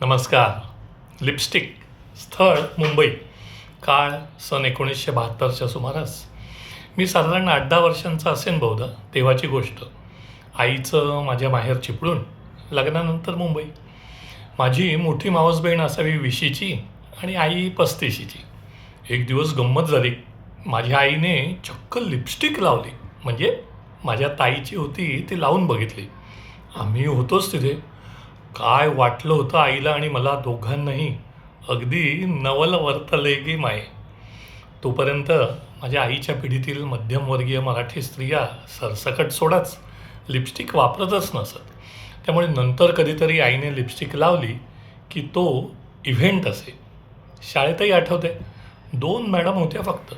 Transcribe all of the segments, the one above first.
नमस्कार. लिपस्टिक. स्थळ मुंबई. काळ सन 1972च्या सुमारास. मी साधारण 8-10 वर्षांचा असेन बहुधा. तेव्हाची गोष्ट. आईचं माझ्या माहेर चिपळूण. लग्नानंतर मुंबई. माझी मोठी मावस बहीण असावी 20ची आणि आई 35ची. एक दिवस गंमत झाली. माझ्या आईने चक्क लिपस्टिक लावली. म्हणजे माझ्या ताईची होती ती लावून बघितली. आम्ही होतोच तिथे. काय वाटलं होतं आईला आणि मला दोघांनाही. अगदी नवल वर्तले गे माये. तोपर्यंत माझ्या आईच्या पिढीतील मध्यमवर्गीय मराठी स्त्रिया सरसकट सोडाच लिपस्टिक वापरतच नसत. त्यामुळे नंतर कधीतरी आईने लिपस्टिक लावली की तो इव्हेंट असे. शाळेतही आठवते 2 मॅडम होत्या फक्त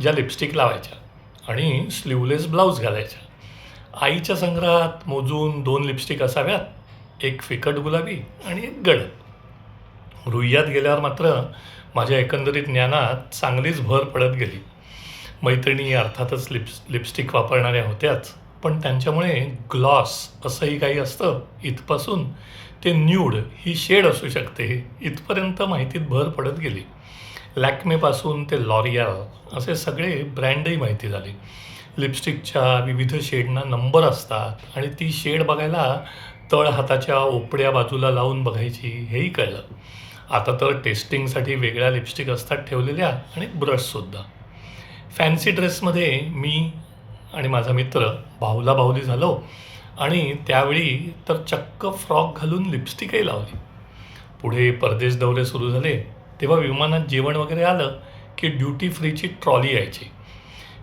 ज्या लिपस्टिक लावायच्या आणि स्लीवलेस ब्लाऊज घालायच्या. आईच्या संग्रहात मोजून 2 लिपस्टिक असाव्यात, एक फिकट गुलाबी आणि एक गडद. रुईयात गेल्यावर मात्र माझ्या एकंदरीत ज्ञानात चांगलीच भर पडत गेली. मैत्रिणी अर्थातच लिपस्टिक वापरणाऱ्या होत्याच, पण त्यांच्यामुळे ग्लॉस असंही काही असतं इथपासून ते न्यूड ही शेड असू शकते इथपर्यंत माहितीत भर पडत गेली. लॅक्मेपासून ते लॉरियल असे सगळे ब्रँडही माहिती झाले. लिपस्टिकच्या विविध शेडना नंबर असतात आणि ती शेड बघायला तळ हाताच्या ओपड्या बाजूला लावून बघायची हेही कळलं. आता तर टेस्टिंगसाठी वेगळ्या लिपस्टिक असतात ठेवलेल्या आणि ब्रशसुद्धा. फॅन्सी ड्रेसमध्ये मी आणि माझा मित्र बाहुली झालो आणि त्यावेळी तर चक्क फ्रॉक घालून लिपस्टिकही लावली. पुढे परदेश दौरे सुरू झाले तेव्हा विमानात जेवण वगैरे आलं की ड्युटी फ्रीची ट्रॉली यायची.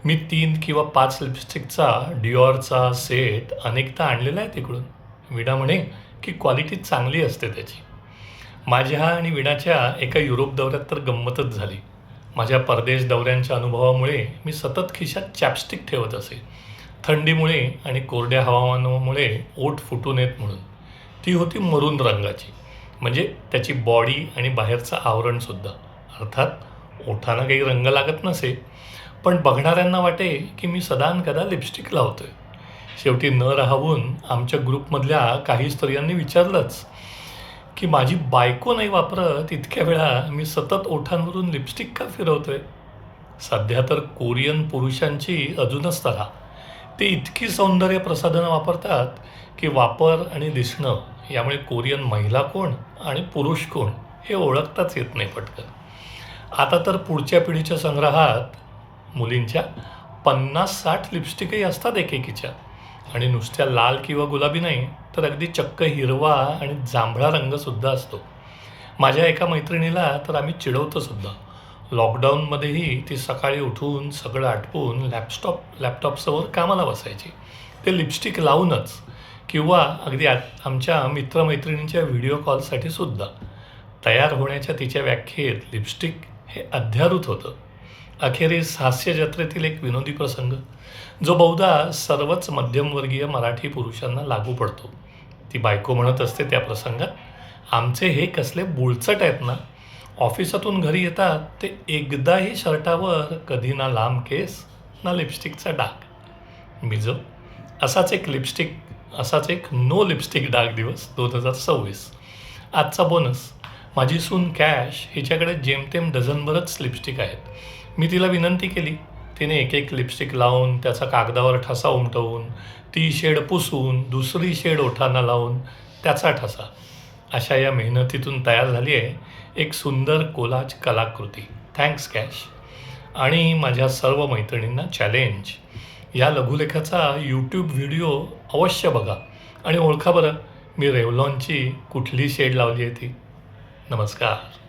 मी 3 किंवा 5 लिपस्टिकचा डिओरचा सेट अनेकदा आणलेला आहे तिकडून. विडा म्हणे की क्वालिटी चांगली असते त्याची. माझ्या आणि विडाच्या एका युरोप दौऱ्यात तर गंमतच झाली. माझ्या परदेश दौऱ्यांच्या अनुभवामुळे मी सतत खिशात चॅपस्टिक ठेवत असे. थंडीमुळे आणि कोरड्या हवामानामुळे ओठ फुटू नयेत म्हणून. ती होती मरून रंगाची, म्हणजे त्याची बॉडी आणि बाहेरचं आवरणसुद्धा. अर्थात ओठांना काही रंग लागत नसे, पण बघणाऱ्यांना वाटे की मी सदानकदा लिपस्टिक लावतोय. शेवटी न राहून आमच्या ग्रुपमधल्या काही स्त्रियांनी विचारलंच की माझी बायको नाही वापरत इतक्या वेळा मी सतत ओठांवरून लिपस्टिक का फिरवतोय. सध्या तर कोरियन पुरुषांची अजूनच तऱ्हा. ते इतकी सौंदर्य प्रसाधनं वापरतात की वापर आणि दिसणं यामुळे कोरियन महिला कोण आणि पुरुष कोण हे ओळखताच येत नाही पटकन. आता तर पुढच्या पिढीच्या संग्रहात मुलींच्या 50-60 लिपस्टिकही असतात एकेकीच्या. आणि नुसत्या लाल किंवा गुलाबी नाही तर अगदी चक्क हिरवा आणि जांभळा रंगसुद्धा असतो. माझ्या एका मैत्रिणीला तर आम्ही चिडवतोसुद्धा. लॉकडाऊनमध्येही ती सकाळी उठून सगळं आटपून लॅपटॉपसमोर कामाला बसायची, ते लिपस्टिक लावूनच. किंवा अगदी आमच्या मित्रमैत्रिणींच्या व्हिडिओ कॉलसाठी सुद्धा. तयार होण्याच्या तिच्या व्याख्येत लिपस्टिक हे अध्यारूत होतं. अखेरीस हास्य जत्रेतील एक विनोदी प्रसंग जो बहुधा सर्वच मध्यमवर्गीय मराठी पुरुषांना लागू पडतो. ती बायको म्हणत असते त्या प्रसंगात, आमचे हे कसले बुळचट आहेत ना, ऑफिसातून घरी येतात ते एकदाही शर्टावर कधी ना लांब केस ना लिपस्टिकचा डाग. मी जो असाच एक नो लिपस्टिक डाग दिवस 2026. आजचा बोनस. माझी सून कॅश हिच्याकडे जेमतेम डझनभरच लिपस्टिक आहेत. मी तिला विनंती केली. तिने एक लिपस्टिक लावून त्याचा कागदावर ठसा उमटवून ती शेड पुसून दुसरी शेड ओठांना लावून त्याचा ठसा. अशा या मेहनतीतून तयार झाली आहे एक सुंदर कोलाज कलाकृती. Thanks cash. आणि माझ्या सर्व मैत्रिणींना चॅलेंज, या लघुलेखाचा यूट्यूब व्हिडिओ अवश्य बघा आणि ओळखा बरं मी रेव्हलॉनची कुठली शेड लावली आहे ती. नमस्कार.